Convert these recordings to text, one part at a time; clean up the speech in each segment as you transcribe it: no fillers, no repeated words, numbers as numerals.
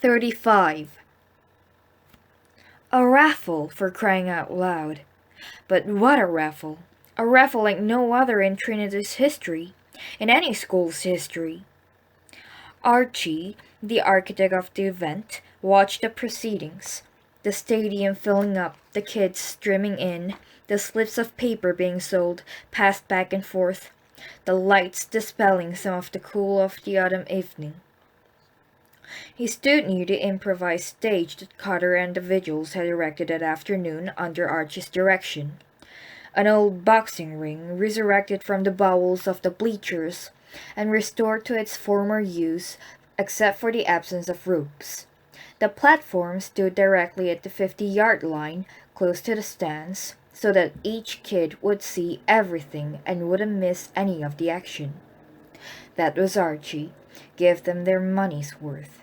35. A raffle, for crying out loud. But what a raffle! A raffle like no other in Trinity's history, in any school's history. Archie, the architect of the event, watched the proceedings. The stadium filling up, the kids streaming in, the slips of paper being sold, passed back and forth, the lights dispelling some of the cool of the autumn evening. He stood near the improvised stage that Cotter and the Vigils had erected that afternoon under Archie's direction. An old boxing ring, resurrected from the bowels of the bleachers, and restored to its former use, except for the absence of ropes. The platform stood directly at the 50-yard line, close to the stands, so that each kid would see everything and wouldn't miss any of the action. That was Archie. Give them their money's worth.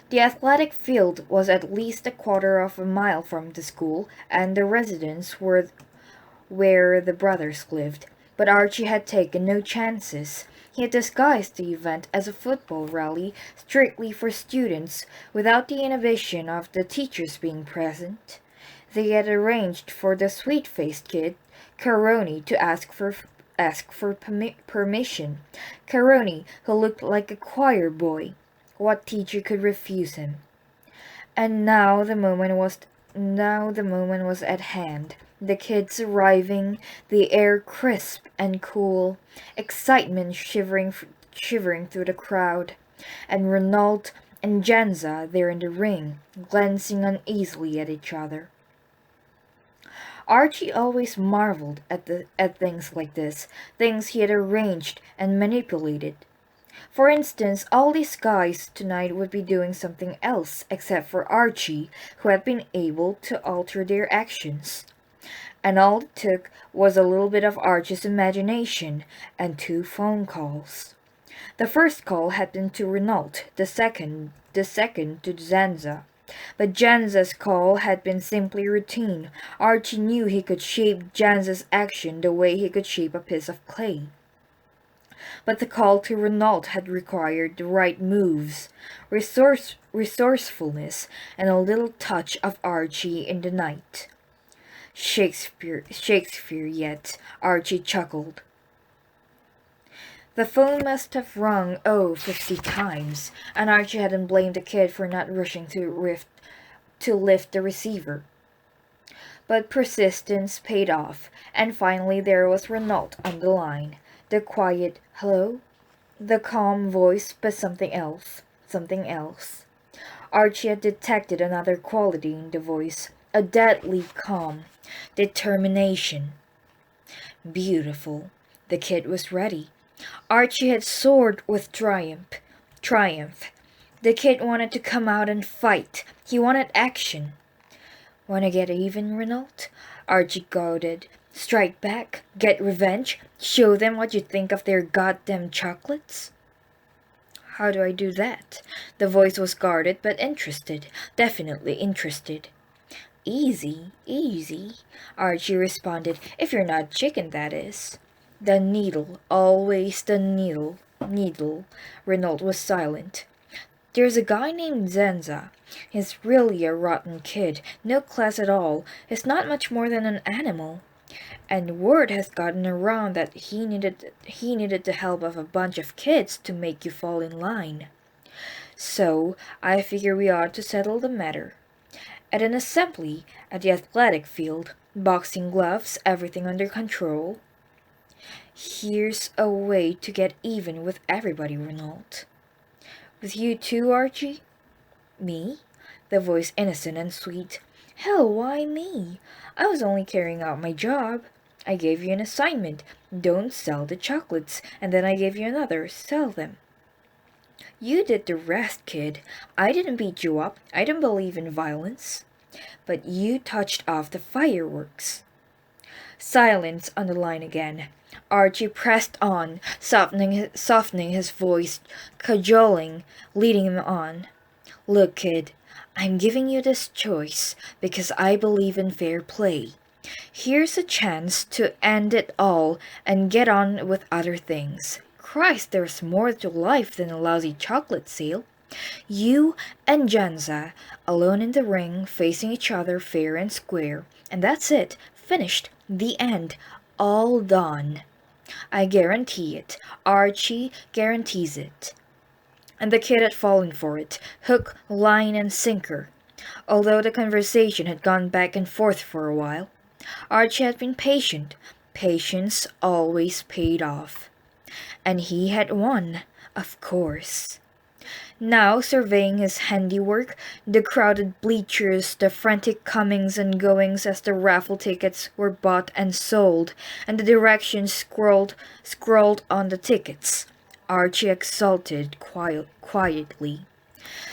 The athletic field was at least a quarter of a mile from the school and the residence where the brothers lived, but Archie had taken no chances. He had disguised the event as a football rally strictly for students, without the inhibition of the teachers being present. They had arranged for the sweet-faced kid, Caroni, to ask for permission. Caroni, who looked like a choir boy. What teacher could refuse him? And now the moment was at hand. The kids arriving, the air crisp and cool, excitement shivering through the crowd, and Renault and Janza there in the ring, glancing uneasily at each other. Archie always marveled at things like this, things he had arranged and manipulated. For instance, all these guys tonight would be doing something else except for Archie, who had been able to alter their actions. And all it took was a little bit of Archie's imagination and 2 phone calls. The first call had been to Renault, the second to Zanza. But Janza's call had been simply routine. Archie knew he could shape Janza's action the way he could shape a piece of clay. But the call to Renault had required the right moves, resourcefulness, and a little touch of Archie in the night. Shakespeare yet, Archie chuckled. The phone must have rung 50 times, and Archie hadn't blamed the kid for not rushing to lift the receiver. But persistence paid off, and finally there was Renault on the line. The quiet hello, the calm voice, but something else. Archie had detected another quality in the voice, a deadly calm, determination. Beautiful. The kid was ready. Archie had soared with triumph. The kid wanted to come out and fight. He wanted action. "Wanna get even, Renault?" Archie goaded. "Strike back? Get revenge? Show them what you think of their goddamn chocolates?" "How do I do that?" The voice was guarded but interested, definitely interested. Easy, Archie responded, "if you're not chicken, that is." The needle, always the needle. Renault was silent. "There's a guy named Zenza. He's really a rotten kid, no class at all. He's not much more than an animal. And word has gotten around that he needed the help of a bunch of kids to make you fall in line. So I figure we ought to settle the matter. At an assembly, at the athletic field, boxing gloves, everything under control. Here's a way to get even with everybody, Renault." "With you too, Archie?" "Me?" The voice innocent and sweet. "Hell, why me? I was only carrying out my job. I gave you an assignment. Don't sell the chocolates. And then I gave you another. Sell them. You did the rest, kid. I didn't beat you up. I don't believe in violence. But you touched off the fireworks." Silence on the line again. Archie pressed on, softening his voice, cajoling, leading him on. "Look, kid, I'm giving you this choice because I believe in fair play. Here's a chance to end it all and get on with other things. Christ, there's more to life than a lousy chocolate sale. You and Janza, alone in the ring, facing each other fair and square. And that's it. Finished. The end. All done. I guarantee it. Archie guarantees it. And the kid had fallen for it, hook, line, and sinker. Although the conversation had gone back and forth for a while, Archie had been patient. Patience always paid off. And he had won, of course. Now, surveying his handiwork, the crowded bleachers, the frantic comings and goings as the raffle tickets were bought and sold, and the directions scrawled on the tickets, Archie exulted quietly.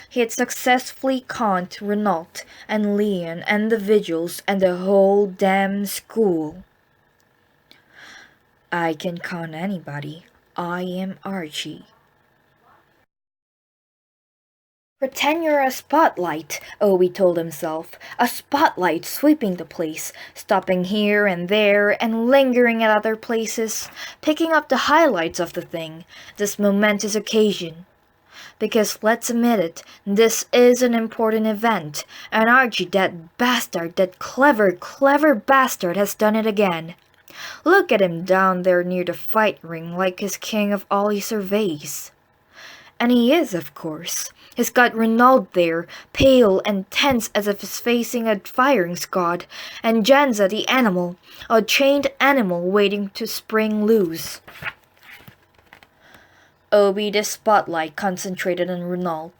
He had successfully conned Renault and Leon and the Vigils and the whole damn school. I can con anybody. I am Archie. Pretend you're a spotlight, Obi told himself. A spotlight sweeping the place, stopping here and there and lingering at other places, picking up the highlights of the thing, this momentous occasion. Because let's admit it, this is an important event, and Archie, that bastard, that clever bastard, has done it again. Look at him down there near the fight ring like he's king of all he surveys. And he is, of course. He's got Renaud there, pale and tense as if he's facing a firing squad, and Janza the animal, a chained animal waiting to spring loose. Obi the spotlight concentrated on Renaud.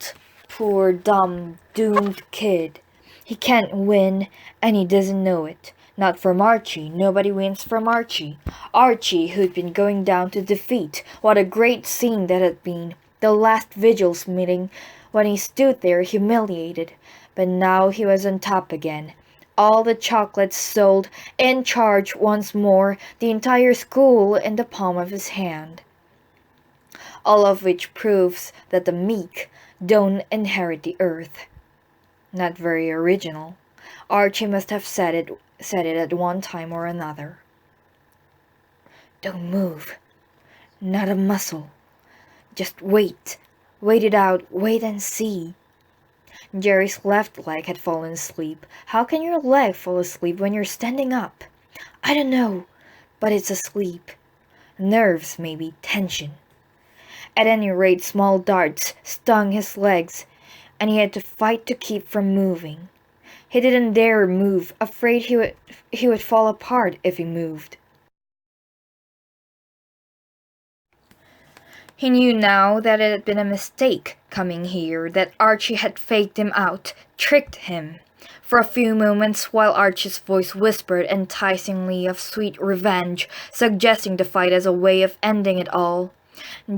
Poor dumb, doomed kid. He can't win, and he doesn't know it. Not from Archie. Nobody wins from Archie. Archie, who'd been going down to defeat. What a great scene that had been. The last Vigils meeting, when he stood there humiliated. But now he was on top again. All the chocolates sold, in charge once more, the entire school in the palm of his hand. All of which proves that the meek don't inherit the earth. Not very original. Archie must have said it at one time or another. Don't move. Not a muscle. Just wait. Wait it out. Wait and see. Jerry's left leg had fallen asleep. How can your leg fall asleep when you're standing up? I don't know, but it's asleep. Nerves, maybe, tension. At any rate, small darts stung his legs, and he had to fight to keep from moving. He didn't dare move, afraid he would fall apart if he moved. He knew now that it had been a mistake coming here, that Archie had faked him out, tricked him. For a few moments, while Archie's voice whispered enticingly of sweet revenge, suggesting the fight as a way of ending it all,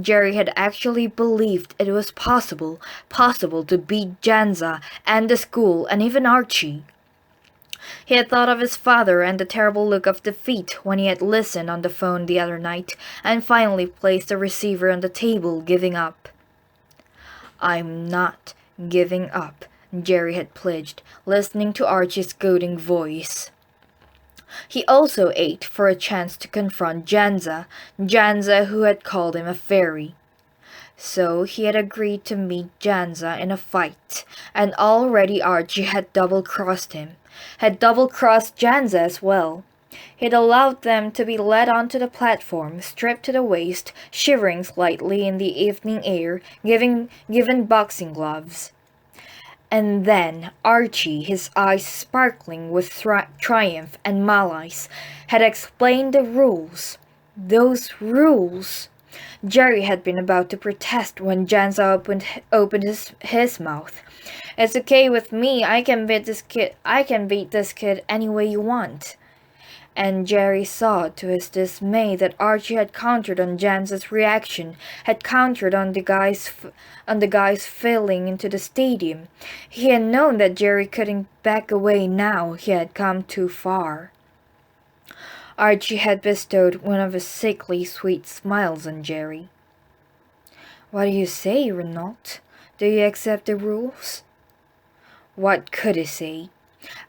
Jerry had actually believed it was possible to beat Janza and the school and even Archie. He had thought of his father and the terrible look of defeat when he had listened on the phone the other night and finally placed the receiver on the table, giving up. I'm not giving up, Jerry had pledged, listening to Archie's goading voice. He also ached for a chance to confront Janza who had called him a fairy. So he had agreed to meet Janza in a fight, and already Archie had double-crossed him, had double-crossed Janza as well. He'd allowed them to be led onto the platform, stripped to the waist, shivering slightly in the evening air, given boxing gloves. And then Archie, his eyes sparkling with triumph and malice, had explained the rules. Those rules! Jerry had been about to protest when Janza opened his mouth. It's okay with me. I can beat this kid any way you want. And Jerry saw to his dismay that Archie had countered on Janza's reaction, had countered on the guys filing into the stadium. He had known that Jerry couldn't back away now. He had come too far. Archie had bestowed one of his sickly sweet smiles on Jerry. What do you say, Renaud? Do you accept the rules? What could he say?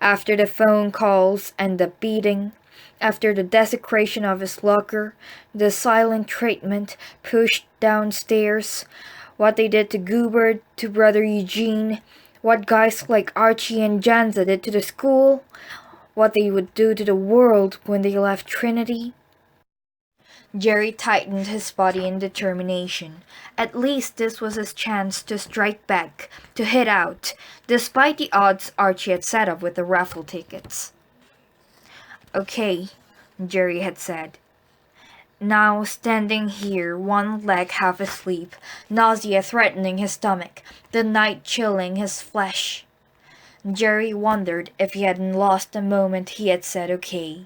After the phone calls and the beating, after the desecration of his locker, the silent treatment, pushed downstairs, What they did to Goobert, to Brother Eugene, what guys like Archie and Janza did to the school, what they would do to the world when they left Trinity. Jerry tightened his body in determination. At least this was his chance to strike back, to hit out, despite the odds Archie had set up with the raffle tickets. "Okay," Jerry had said. Now standing here, one leg half asleep, nausea threatening his stomach, the night chilling his flesh. Jerry wondered if he hadn't lost the moment he had said okay.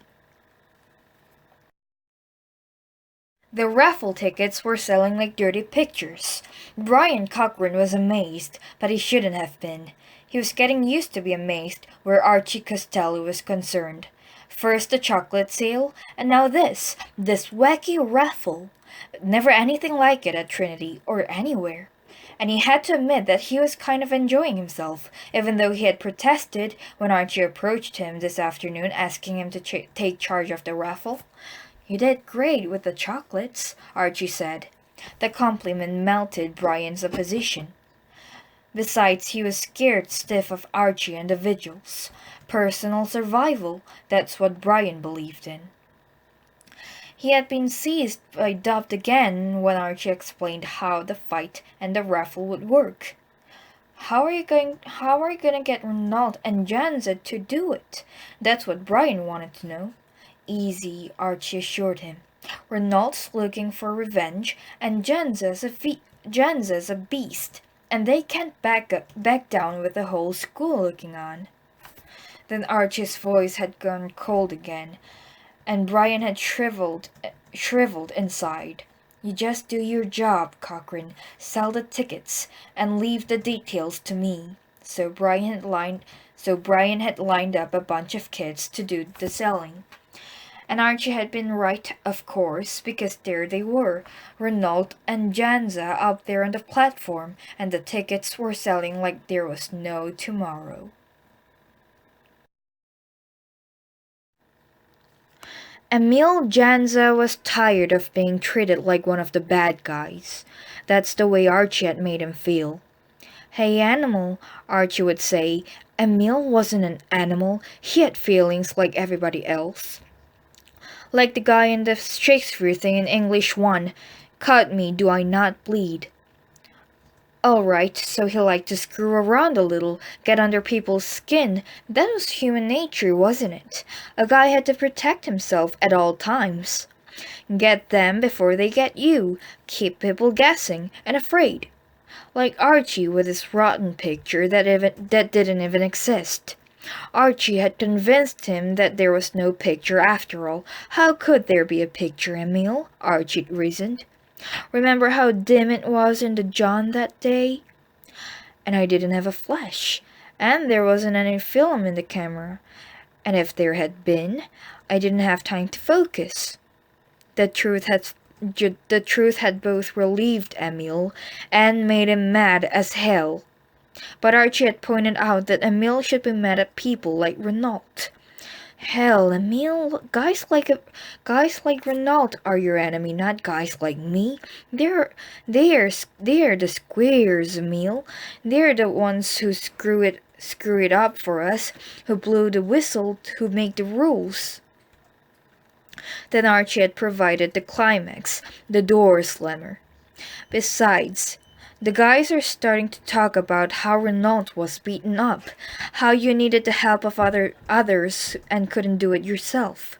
The raffle tickets were selling like dirty pictures. Brian Cochran was amazed, but he shouldn't have been. He was getting used to be amazed where Archie Costello was concerned. First the chocolate sale, and now this wacky raffle. Never anything like it at Trinity, or anywhere. And he had to admit that he was kind of enjoying himself, even though he had protested when Archie approached him this afternoon asking him to take charge of the raffle. "You did great with the chocolates," Archie said. The compliment melted Brian's opposition. Besides, he was scared stiff of Archie and the vigils. Personal survival, that's what Brian believed in. He had been seized by doubt again when Archie explained how the fight and the raffle would work. How are you going to get Renault and Janza to do it? That's what Brian wanted to know. Easy, Archie assured him. Renault's looking for revenge, and Janza's a beast, and they can't back down with the whole school looking on. Then Archie's voice had gone cold again, and Brian had shriveled inside. "You just do your job, Cochran. Sell the tickets, and leave the details to me." So Brian had lined up a bunch of kids to do the selling. And Archie had been right, of course, because there they were, Renault and Janza up there on the platform, and the tickets were selling like there was no tomorrow. Emil Janza was tired of being treated like one of the bad guys. That's the way Archie had made him feel. "Hey, animal," Archie would say. Emil wasn't an animal. He had feelings like everybody else. Like the guy in the Shakespeare thing in English 1, "Cut me, do I not bleed?" Alright, so he liked to screw around a little, get under people's skin. That was human nature, wasn't it? A guy had to protect himself at all times. Get them before they get you. Keep people guessing and afraid. Like Archie with his rotten picture that didn't even exist. Archie had convinced him that there was no picture after all. How could there be a picture, Emil? Archie reasoned. Remember how dim it was in the John that day? And I didn't have a flash, and there wasn't any film in the camera. And if there had been, I didn't have time to focus. The truth had both relieved Emil and made him mad as hell. But Archie had pointed out that Emil should be mad at people like Renault. Hell, Emil, guys like Renault are your enemy, not guys like me. They're the squares, Emil. They're the ones who screw it up for us, who blew the whistle, who make the rules. Then Archie had provided the climax, the door slammer. Besides, the guys are starting to talk about how Renault was beaten up, how you needed the help of others and couldn't do it yourself.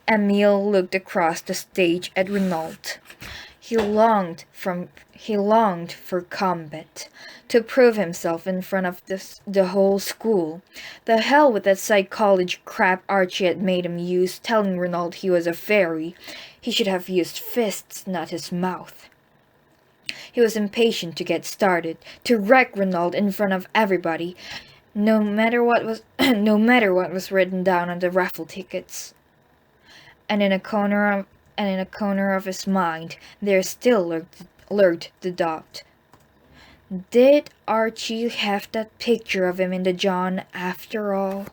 Emil looked across the stage at Renault. He longed for combat, to prove himself in front of the whole school. The hell with that psychology crap Archie had made him use, telling Renault he was a fairy. He should have used fists, not his mouth. He was impatient to get started, to wreck Renault in front of everybody, no matter what was written down on the raffle tickets. And in a corner of his mind, there still lurked the doubt. Did Archie have that picture of him in the John after all?